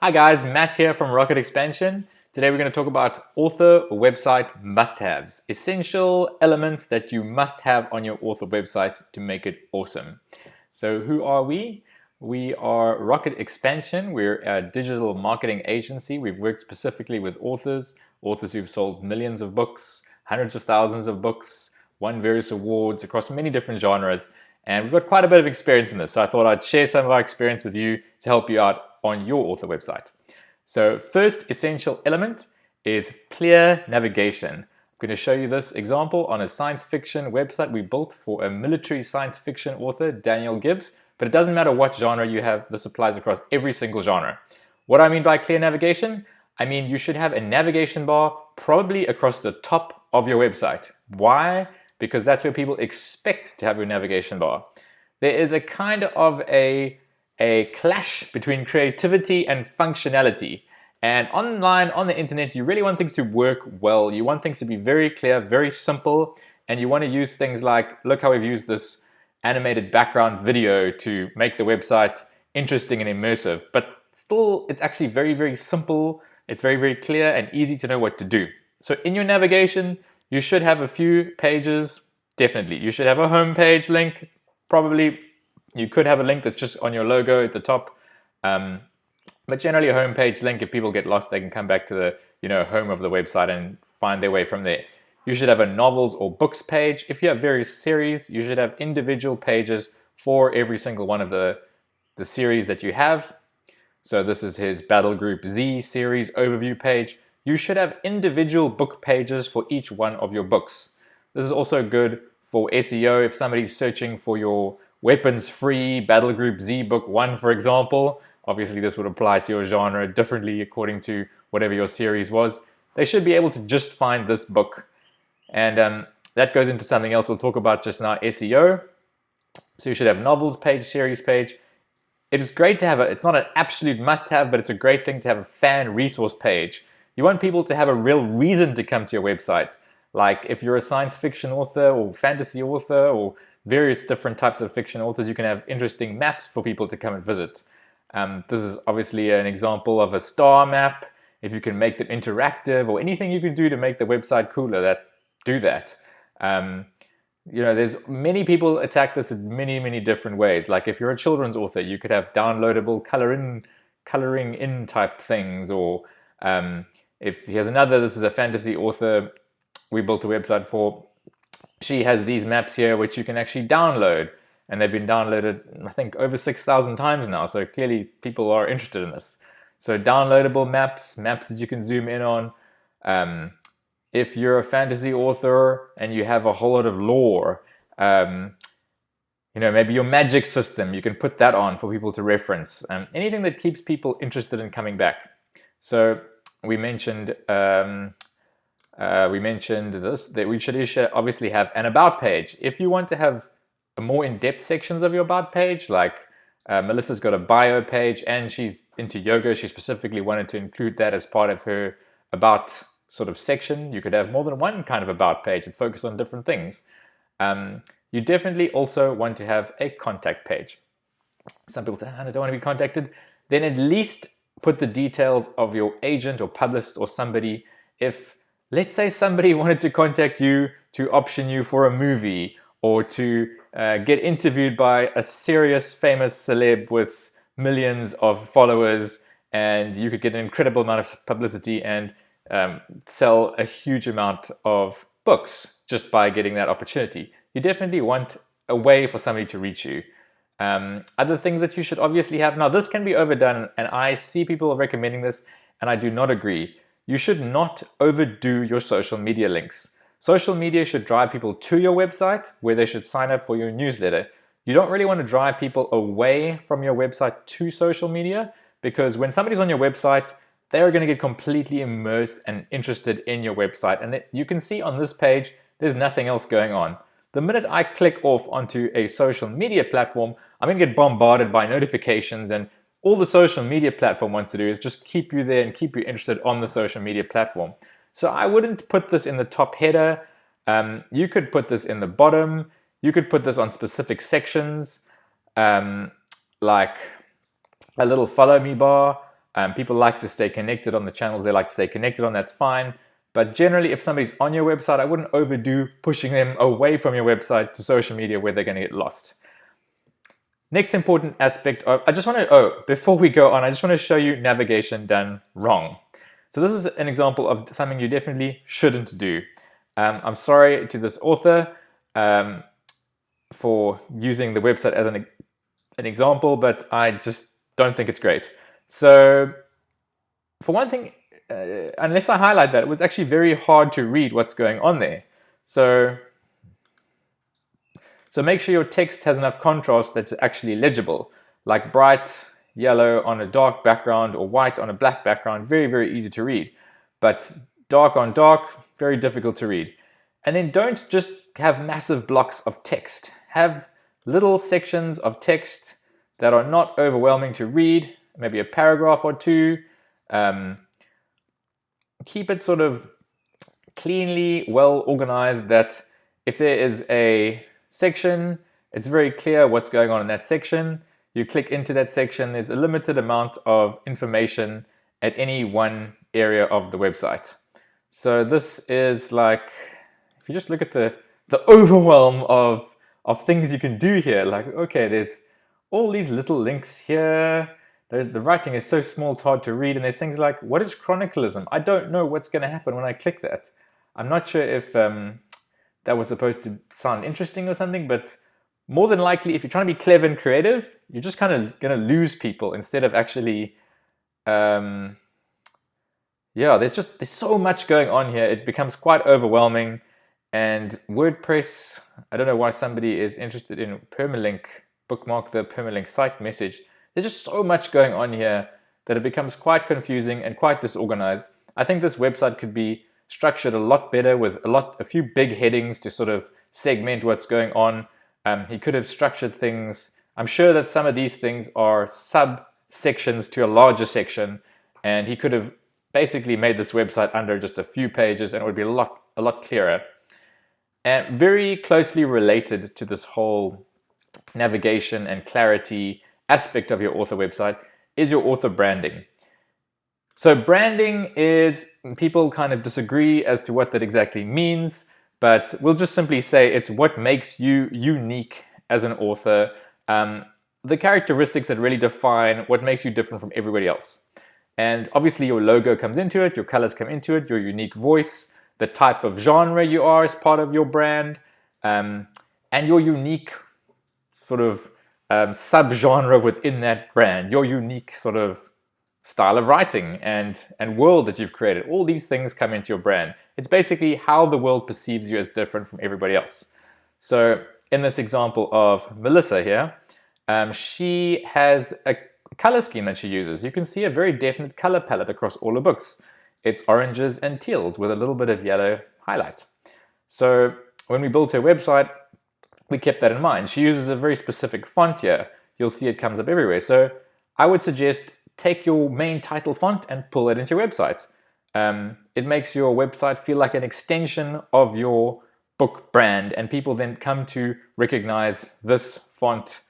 Hi guys, Matt here from Rocket Expansion. Today we're going to talk about author website must-haves, essential elements that you must have on your author website to make it awesome. So who are we? We are Rocket Expansion. We're a digital marketing agency. We've worked specifically with authors who've sold millions of books, hundreds of thousands of books, won various awards across many different genres. And we've got quite a bit of experience in this, so I thought I'd share some of our experience with you to help you out on your author website. So first essential element is clear navigation. I'm going to show you this example on a science fiction website we built for a military science fiction author, Daniel Gibbs, but it doesn't matter what genre you have, this applies across every single genre. What do I mean by clear navigation? I mean you should have a navigation bar probably across the top of your website. Why? Because that's where people expect to have your navigation bar. There is a kind of a clash between creativity and functionality. And online, on the internet, you really want things to work well. You want things to be very clear, very simple, and you want to use things like, look how we've used this animated background video to make the website interesting and immersive. But still, it's actually very, very simple. It's very, very clear and easy to know what to do. So in your navigation, you should have a few pages, definitely. You should have a home page link, probably. You could have a link that's just on your logo at the top. But generally a home page link, if people get lost, they can come back to the home of the website and find their way from there. You should have a novels or books page. If you have various series, you should have individual pages for every single one of the series that you have. So this is his Battle Group Z series overview page. You should have individual book pages for each one of your books. This is also good for SEO if somebody's searching for your weapons-free Battle Group Z book 1, for example. Obviously, this would apply to your genre differently according to whatever your series was. They should be able to just find this book. And that goes into something else we'll talk about just now, SEO. So you should have novels page, series page. It is great to have it's not an absolute must-have, but it's a great thing to have a fan resource page. You want people to have a real reason to come to your website. Like if you're a science fiction author or fantasy author or various different types of fiction authors, you can have interesting maps for people to come and visit. This is obviously an example of a star map. If you can make them interactive or anything you can do to make the website cooler, do that. There's many people attack this in many, many different ways. Like if you're a children's author, you could have downloadable coloring in type things. Or if here's another, this is a fantasy author we built a website for. She has these maps here which you can actually download, and they've been downloaded I think over 6,000 times now, so clearly people are interested in this. So downloadable maps that you can zoom in on. If you're a fantasy author and you have a whole lot of lore, maybe your magic system, you can put that on for people to reference. Anything that keeps people interested in coming back. So we mentioned this, that we should obviously have an about page. If you want to have more in-depth sections of your about page, like Melissa's got a bio page and she's into yoga, she specifically wanted to include that as part of her about sort of section. You could have more than one kind of about page that focus on different things. You definitely also want to have a contact page. Some people say, I don't want to be contacted. Then at least put the details of your agent or publicist or somebody. If, let's say, somebody wanted to contact you to option you for a movie or to get interviewed by a serious famous celeb with millions of followers, and you could get an incredible amount of publicity and sell a huge amount of books just by getting that opportunity. You definitely want a way for somebody to reach you. Other things that you should obviously have. Now, this can be overdone, and I see people recommending this, and I do not agree. You should not overdo your social media links. Social media should drive people to your website where they should sign up for your newsletter. You don't really want to drive people away from your website to social media, because when somebody's on your website, they're going to get completely immersed and interested in your website. And you can see on this page, there's nothing else going on. The minute I click off onto a social media platform, I'm going to get bombarded by notifications, and all the social media platform wants to do is just keep you there and keep you interested on the social media platform. So I wouldn't put this in the top header. You could put this in the bottom. You could put this on specific sections, like a little follow me bar. People like to stay connected on the channels they like to stay connected on, that's fine. But generally, if somebody's on your website, I wouldn't overdo pushing them away from your website to social media where they're going to get lost. Next important aspect of, before we go on, I just want to show you navigation done wrong. So this is an example of something you definitely shouldn't do. I'm sorry to this author for using the website as an example, but I just don't think it's great. So for one thing, unless I highlight that, it was actually very hard to read what's going on there. So make sure your text has enough contrast that's actually legible, like bright yellow on a dark background or white on a black background, very, very easy to read. But dark on dark, very difficult to read. And then don't just have massive blocks of text. Have little sections of text that are not overwhelming to read, maybe a paragraph or two. Keep it sort of cleanly, well organized, that if there is a section, it's very clear what's going on in that section. You click into that section, there's a limited amount of information at any one area of the website. So this is like, if you just look at the overwhelm of things you can do here, like, okay, there's all these little links here. The writing is so small it's hard to read, and there's things like, what is chronicalism? I don't know what's going to happen when I click that. I'm not sure if that was supposed to sound interesting or something, but more than likely, if you're trying to be clever and creative, you're just kind of going to lose people instead of actually, there's so much going on here. It becomes quite overwhelming. And WordPress, I don't know why somebody is interested in permalink, bookmark the permalink site message. There's just so much going on here that it becomes quite confusing and quite disorganized. I think this website could be structured a lot better with a few big headings to sort of segment what's going on. He could have structured things. I'm sure that some of these things are subsections to a larger section, and he could have basically made this website under just a few pages, and it would be a lot clearer. And very closely related to this whole navigation and clarity aspect of your author website is your author branding. So branding is, people kind of disagree as to what that exactly means, but we'll just simply say it's what makes you unique as an author, the characteristics that really define what makes you different from everybody else. And obviously your logo comes into it, your colors come into it, your unique voice, the type of genre you are as part of your brand, and your unique sort of subgenre within that brand, your unique sort of style of writing and world that you've created. All these things come into your brand. It's basically how the world perceives you as different from everybody else. So in this example of Melissa here, she has a color scheme that she uses. You can see a very definite color palette across all her books. It's oranges and teals with a little bit of yellow highlight. So when we built her website, we kept that in mind. She uses a very specific font here. You'll see it comes up everywhere. So I would suggest take your main title font and pull it into your website. It makes your website feel like an extension of your book brand, and people then come to recognize this font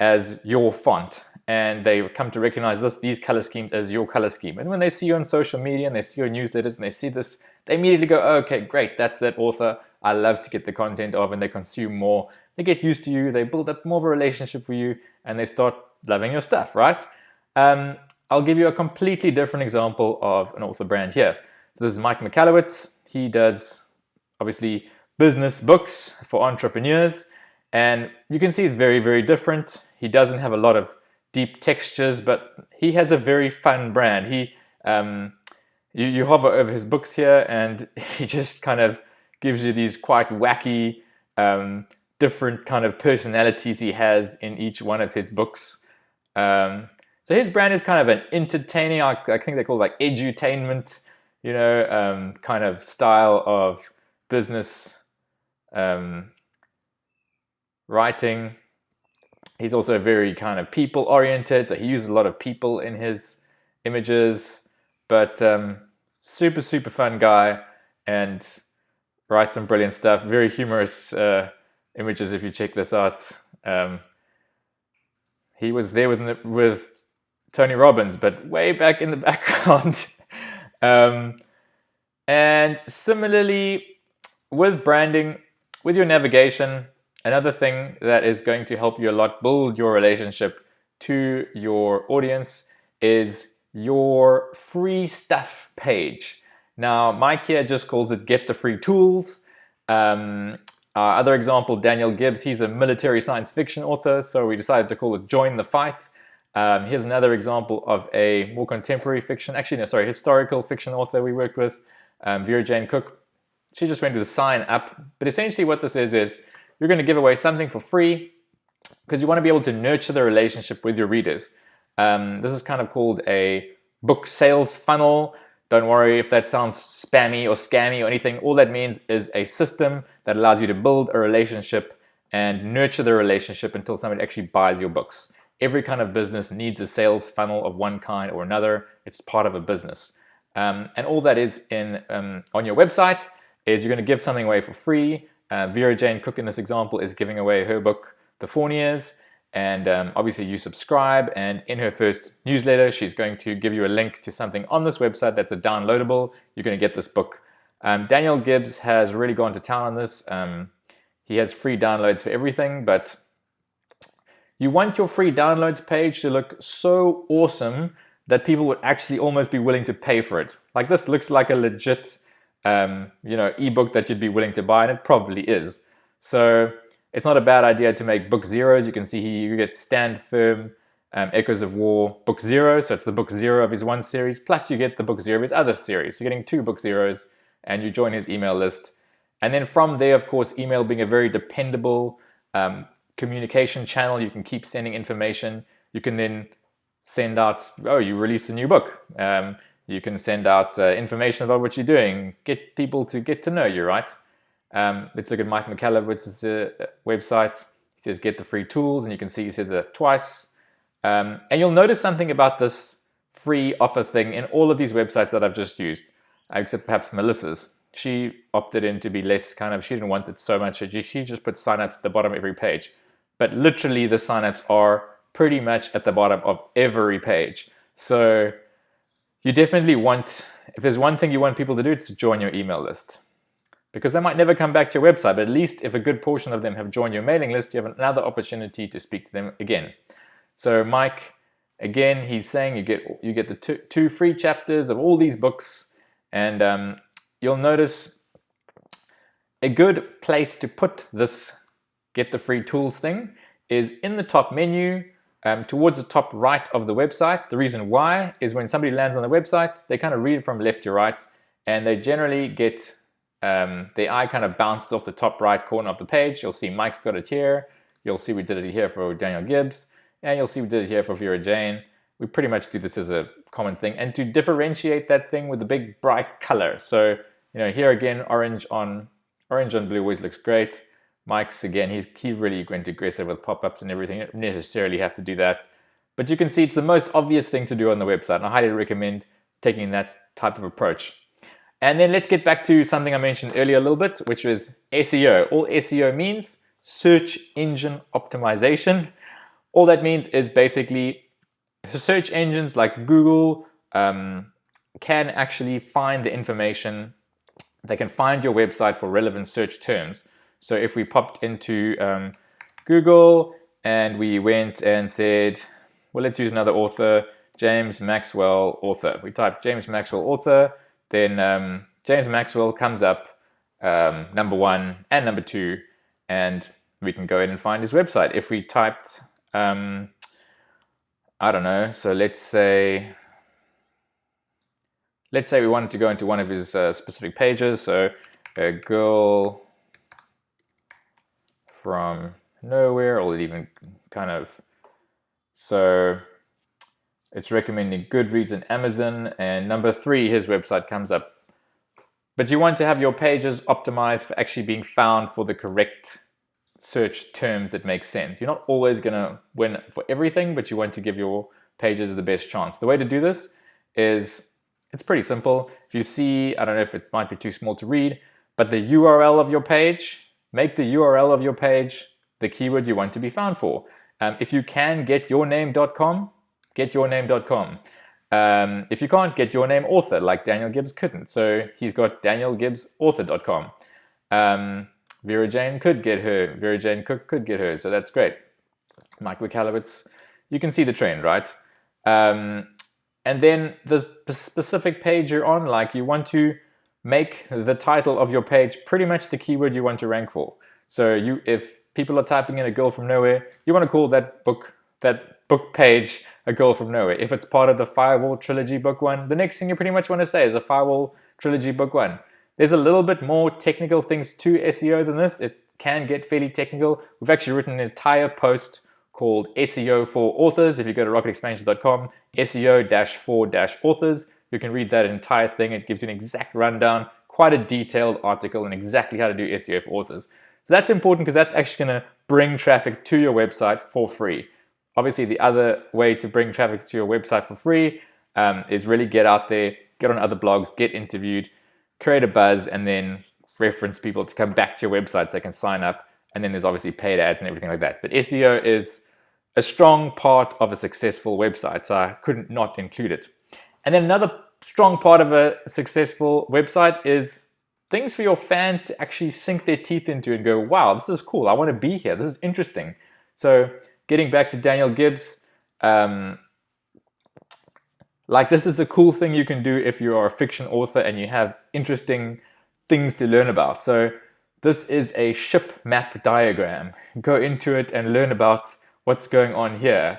as your font, and they come to recognize these color schemes as your color scheme. And when they see you on social media and they see your newsletters and they see this, they immediately go, oh, okay, great, that's that author I love to get the content of, and they consume more. They get used to you, they build up more of a relationship with you, and they start loving your stuff, right? I'll give you a completely different example of an author brand here. So this is Mike Michalowicz. He does, obviously, business books for entrepreneurs, and you can see it's very, very different. He doesn't have a lot of deep textures, but he has a very fun brand. You hover over his books here, and he just kind of gives you these quite wacky, different kind of personalities he has in each one of his books. So his brand is kind of an entertaining, I think they call it like edutainment, kind of style of business writing. He's also very kind of people-oriented, so he uses a lot of people in his images, but super, super fun guy, and writes some brilliant stuff. Very humorous images if you check this out. He was there with Tony Robbins, but way back in the background. um, and similarly, with branding, with your navigation, another thing that is going to help you a lot build your relationship to your audience is your free stuff page. Now, Mike here just calls it Get the Free Tools. Other example, Daniel Gibbs, he's a military science fiction author, so we decided to call it Join the Fight. Here's another example of a more contemporary fiction, historical fiction author we worked with, Vera Jane Cook. She just went with sign up. But essentially what this is you're going to give away something for free because you want to be able to nurture the relationship with your readers. This is kind of called a book sales funnel. Don't worry if that sounds spammy or scammy or anything. All that means is a system that allows you to build a relationship and nurture the relationship until somebody actually buys your books. Every kind of business needs a sales funnel of one kind or another. It's part of a business. And all that is on your website is you're going to give something away for free. Vera Jane Cook in this example is giving away her book, The Fawn Years. And obviously you subscribe, and in her first newsletter, she's going to give you a link to something on this website that's a downloadable. You're going to get this book. Daniel Gibbs has really gone to town on this. He has free downloads for everything, but you want your free downloads page to look so awesome that people would actually almost be willing to pay for it. Like this looks like a legit ebook that you'd be willing to buy, and it probably is. So it's not a bad idea to make book zeros. You can see here you get Stand Firm, Echoes of War, book zero. So it's the book zero of his one series, plus you get the book zero of his other series. So you're getting 2 book zeros, and you join his email list. And then from there, of course, email being a very dependable communication channel, you can keep sending information. You can then send out, you released a new book. You can send out information about what you're doing, get people to get to know you, right? Let's look at Mike McCallowitz's website. He says, Get the Free Tools, and you can see he said that twice. And you'll notice something about this free offer thing in all of these websites that I've just used, except perhaps Melissa's. She opted in to be less she didn't want it so much. She just put signups at the bottom of every page. But literally the signups are pretty much at the bottom of every page. So you definitely want, if there's one thing you want people to do, it's to join your email list. Because they might never come back to your website, but at least if a good portion of them have joined your mailing list, you have another opportunity to speak to them again. So Mike, again, he's saying you get the two free chapters of all these books, and you'll notice a good place to put this Get the Free Tools thing is in the top menu, towards the top right of the website. The reason why is when somebody lands on the website, they kind of read it from left to right, and they generally get the eye kind of bounced off the top right corner of the page. You'll see Mike's got it here. You'll see we did it here for Daniel Gibbs, and you'll see we did it here for Vera Jane. We pretty much do this as a common thing, and to differentiate that thing with a big bright color. So here again, orange on blue always looks great. Mike's again, he really went aggressive with pop-ups and everything. You don't necessarily have to do that, but you can see it's the most obvious thing to do on the website, and I highly recommend taking that type of approach. And then let's get back to something I mentioned earlier a little bit, which was SEO. All SEO means search engine optimization. All that means is basically search engines like Google can actually find the information. They can find your website for relevant search terms. So if we popped into Google and we went and said, well, let's use another author, James Maxwell author. We type James Maxwell author, then James Maxwell comes up number 1 and number 2, and we can go in and find his website. If we typed, I don't know, so let's say we wanted to go into one of his specific pages, so a girl from nowhere, or even so it's recommending Goodreads and Amazon, and number 3, his website comes up. But you want to have your pages optimized for actually being found for the correct search terms that make sense. You're not always going to win for everything, but you want to give your pages the best chance. The way to do this is, it's pretty simple. If you see, I don't know if it might be too small to read, but the URL of your page, make the URL of your page the keyword you want to be found for. If you can get yourname.com, getyourname.com. If you can't, get your name author, like Daniel Gibbs couldn't. So he's got danielgibbsauthor.com. Vera Jane could get her. Vera Jane Cook could get her. So that's great. Mike Michalowicz, you can see the trend, right? And then the specific page you're on, like you want to make the title of your page pretty much the keyword you want to rank for. So if people are typing in a girl from nowhere, you want to call that book page a girl from nowhere. If it's part of the Firewall Trilogy book one, the next thing you pretty much want to say is a Firewall Trilogy book one. There's a little bit more technical things to SEO than this. It can get fairly technical. We've actually written an entire post called SEO for Authors. If you go to rocketexpansion.com, SEO-for-authors, you can read that entire thing. It gives you an exact rundown, quite a detailed article on exactly how to do SEO for authors. So that's important because that's actually going to bring traffic to your website for free. Obviously, the other way to bring traffic to your website for free is really get out there, get on other blogs, get interviewed, create a buzz, and then reference people to come back to your website so they can sign up. And then there's obviously paid ads and everything like that. But SEO is a strong part of a successful website, so I couldn't not include it. And then another strong part of a successful website is things for your fans to actually sink their teeth into and go, wow, this is cool. I want to be here. This is interesting. So getting back to Daniel Gibbs, like this is a cool thing you can do if you are a fiction author and you have interesting things to learn about. So this is a ship map diagram. Go into it and learn about what's going on here.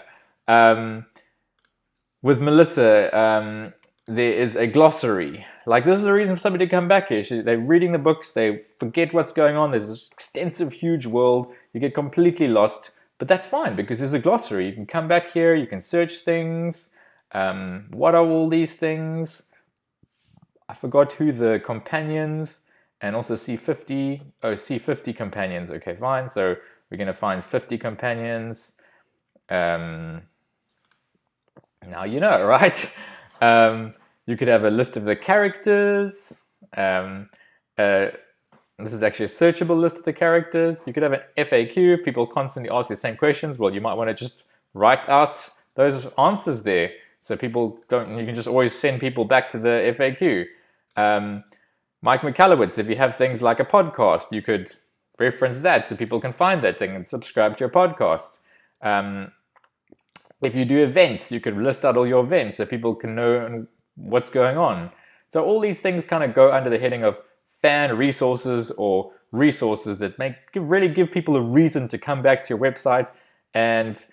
With Melissa, there is a glossary. Like this is a reason for somebody to come back here. They're reading the books, they forget what's going on. There's this extensive, huge world. You get completely lost, but that's fine because there's a glossary. You can come back here, you can search things. What are all these things? I forgot who the companions and also C50. Oh, C50 companions. Okay, fine. So we're going to find 50 companions. Now you know, right? You could have a list of the characters. This is actually a searchable list of the characters. You could have an FAQ. If people constantly ask the same questions, well, you might want to just write out those answers there. So people don't, you can just always send people back to the FAQ. Mike Michalowicz, if you have things like a podcast, you could reference that so people can find that thing and subscribe to your podcast. If you do events, you could list out all your events so people can know what's going on. So all these things kind of go under the heading of fan resources or resources that really give people a reason to come back to your website and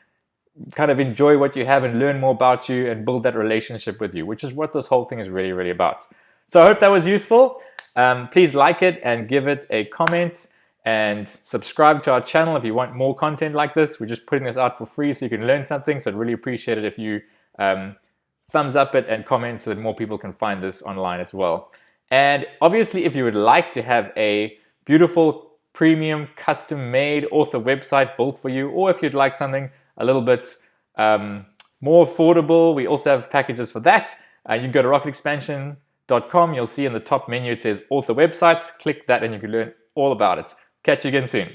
kind of enjoy what you have and learn more about you and build that relationship with you, which is what this whole thing is really, really about. So I hope that was useful. Please like it and give it a comment and subscribe to our channel if you want more content like this. We're just putting this out for free so you can learn something. So I'd really appreciate it if you thumbs up it and comment so that more people can find this online as well. And obviously, if you would like to have a beautiful premium custom-made author website built for you, or if you'd like something a little bit more affordable, we also have packages for that. You can go to rocketexpansion.com. You'll see in the top menu it says author websites. Click that and you can learn all about it. Catch you again soon.